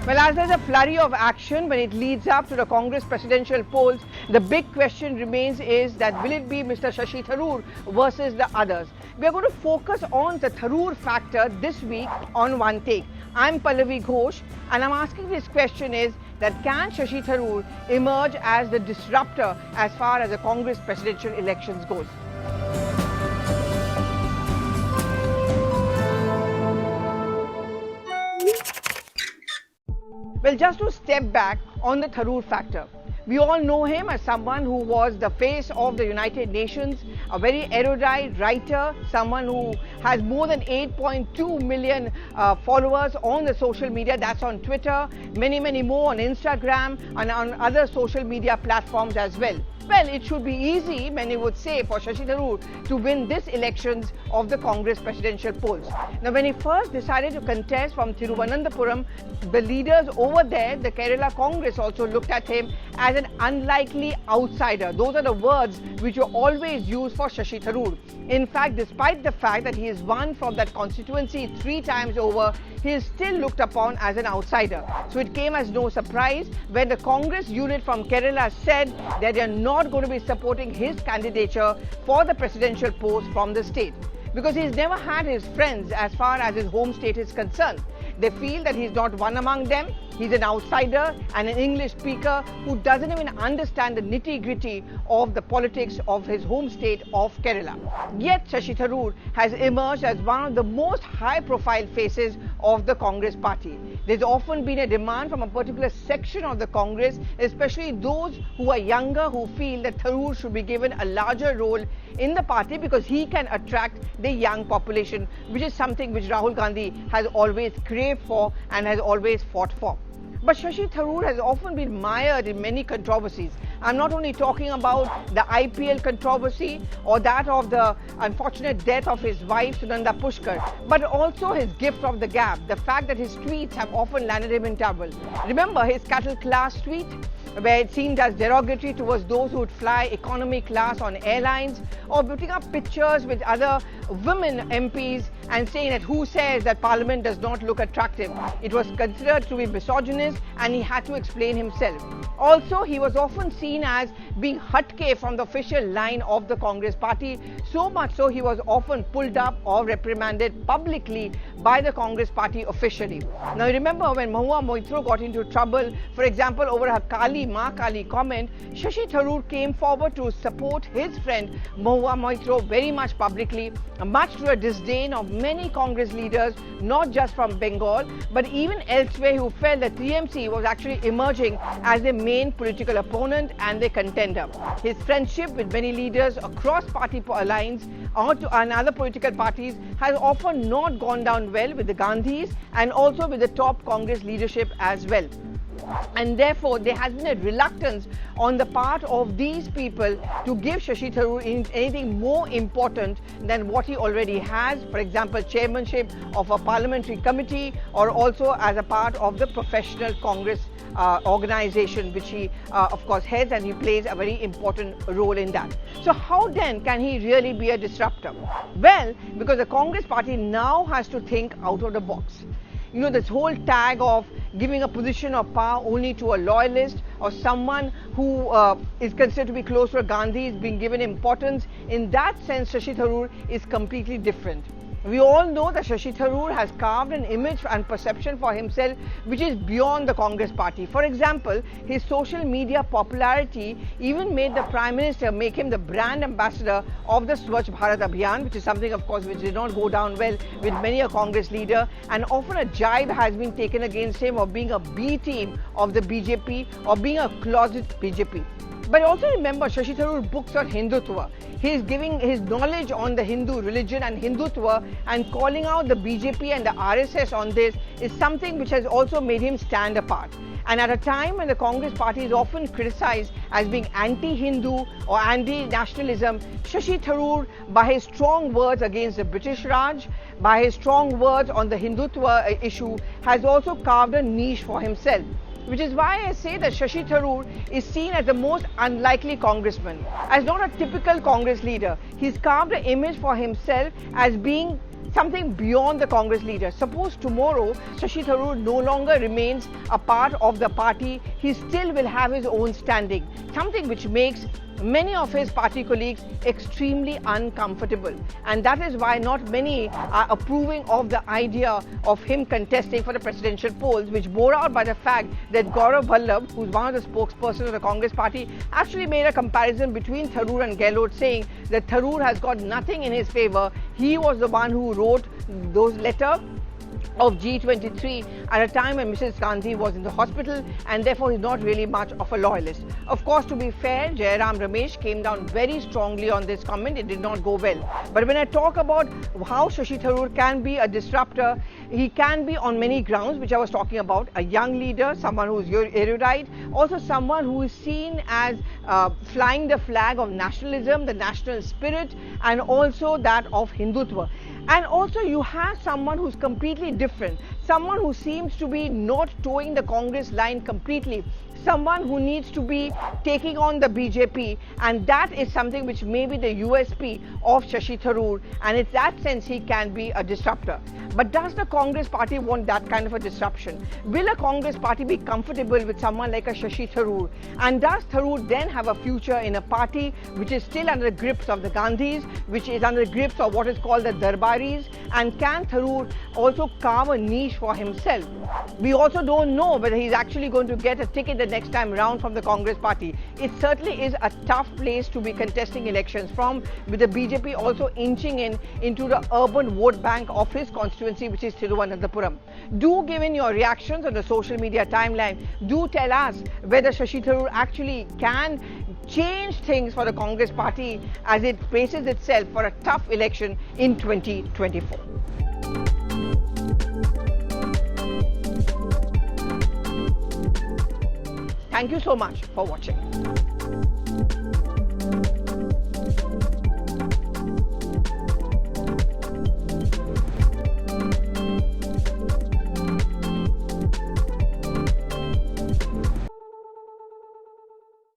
Well, as there's a flurry of action when it leads up to the Congress presidential polls, the big question remains is that will it be Mr. Shashi Tharoor versus the others? We are going to focus on the Tharoor factor this week on One Take. I'm Pallavi Ghosh and I'm asking this question is that can Shashi Tharoor emerge as the disruptor as far as the Congress presidential elections goes? Well, just to step back on the Tharoor factor, we all know him as someone who was the face of the United Nations, a very erudite writer, someone who has more than 8.2 million followers on the social media, that's on Twitter, many more on Instagram and on other social media platforms as well. Well, it should be easy, many would say, for Shashi Tharoor to win this elections of the Congress presidential polls. Now, when he first decided to contest from Thiruvananthapuram, the leaders over there, the Kerala Congress, also looked at him as an unlikely outsider. Those are the words which were always used for Shashi Tharoor. In fact, despite the fact that he has won from that constituency 3 times over, he is still looked upon as an outsider. So it came as no surprise when the Congress unit from Kerala said that they are not going to be supporting his candidature for the presidential post from the state, because he's never had his friends as far as his home state is concerned. They feel that he's not one among them. He's an outsider and an English speaker who doesn't even understand the nitty-gritty of the politics of his home state of Kerala. Yet Shashi Tharoor has emerged as one of the most high-profile faces of the Congress party. There's often been a demand from a particular section of the Congress, especially those who are younger, who feel that Tharoor should be given a larger role in the party because he can attract the young population, which is something which Rahul Gandhi has always craved for and has always fought for. But Shashi Tharoor has often been mired in many controversies. I'm not only talking about the IPL controversy or that of the unfortunate death of his wife Sunanda Pushkar, but also his gift of the gab, the fact that his tweets have often landed him in trouble. Remember his cattle class tweet, where it seemed as derogatory towards those who would fly economy class on airlines, or putting up pictures with other women MPs and saying that who says that Parliament does not look attractive. It was considered to be misogynist and he had to explain himself. Also, he was often seen as being hatke from the official line of the Congress party, so much so he was often pulled up or reprimanded publicly by the Congress party officially. Now remember when Mahua Moitra got into trouble, for example, over her Ma Kali comment, Shashi Tharoor came forward to support his friend Mahua Moitra very much publicly, much to the disdain of many Congress leaders, not just from Bengal, but even elsewhere, who felt that TMC was actually emerging as their main political opponent and their contender. His friendship with many leaders across party lines and other political parties has often not gone down well with the Gandhis and also with the top Congress leadership as well. And therefore, there has been a reluctance on the part of these people to give Shashi Tharoor anything more important than what he already has, for example, chairmanship of a parliamentary committee or also as a part of the professional Congress organization, which he of course heads, and he plays a very important role in that. So how then can he really be a disruptor? Well, because the Congress party now has to think out of the box. You know, this whole tag of giving a position of power only to a loyalist or someone who is considered to be close to a Gandhi is being given importance. In that sense, Shashi Tharoor is completely different. We all know that Shashi Tharoor has carved an image and perception for himself which is beyond the Congress party. For example, his social media popularity even made the Prime Minister make him the brand ambassador of the Swachh Bharat Abhiyan, which is something, of course, which did not go down well with many a Congress leader, and often a jibe has been taken against him of being a B team of the BJP or being a closet BJP. But also remember, Shashi Tharoor books on Hindutva. He is giving his knowledge on the Hindu religion and Hindutva, and calling out the BJP and the RSS on this is something which has also made him stand apart. And at a time when the Congress party is often criticized as being anti-Hindu or anti-nationalism, Shashi Tharoor, by his strong words against the British Raj, by his strong words on the Hindutva issue, has also carved a niche for himself. Which is why I say that Shashi Tharoor is seen as the most unlikely congressman. As not a typical Congress leader, he's carved an image for himself as being something beyond the Congress leader. Suppose tomorrow Shashi Tharoor no longer remains a part of the party, he still will have his own standing, something which makes many of his party colleagues extremely uncomfortable, and that is why not many are approving of the idea of him contesting for the presidential polls, which bore out by the fact that Gaurav Vallabh, who's one of the spokespersons of the Congress party, actually made a comparison between Tharoor and Gehlot, saying that Tharoor has got nothing in his favor. He was the one who wrote those letters of G23 at a time when Mrs. Gandhi was in the hospital, and therefore he's not really much of a loyalist. Of course, to be fair, Jairam Ramesh came down very strongly on this comment. It did not go well. But when I talk about how Shashi Tharoor can be a disruptor, he can be on many grounds, which I was talking about: a young leader, someone who is erudite, also someone who is seen as flying the flag of nationalism, the national spirit, and also that of Hindutva. And also you have someone who's completely different, someone who seems to be not towing the Congress line completely, someone who needs to be taking on the BJP, and that is something which may be the USP of Shashi Tharoor, and in that sense he can be a disruptor. But does the Congress party want that kind of a disruption? Will a Congress party be comfortable with someone like a Shashi Tharoor? And does Tharoor then have a future in a party which is still under the grips of the Gandhis, which is under the grips of what is called the Darbaris? And can Tharoor also carve a niche for himself? We also don't know whether he's actually going to get a ticket the next time round from the Congress party. It certainly is a tough place to be contesting elections from, with the BJP also inching into the urban vote bank of his constituency, which is Thiruvananthapuram. Do give in your reactions on the social media timeline. Do tell us whether Shashi Tharoor actually can change things for the Congress party as it faces itself for a tough election in 2024. Thank you so much for watching.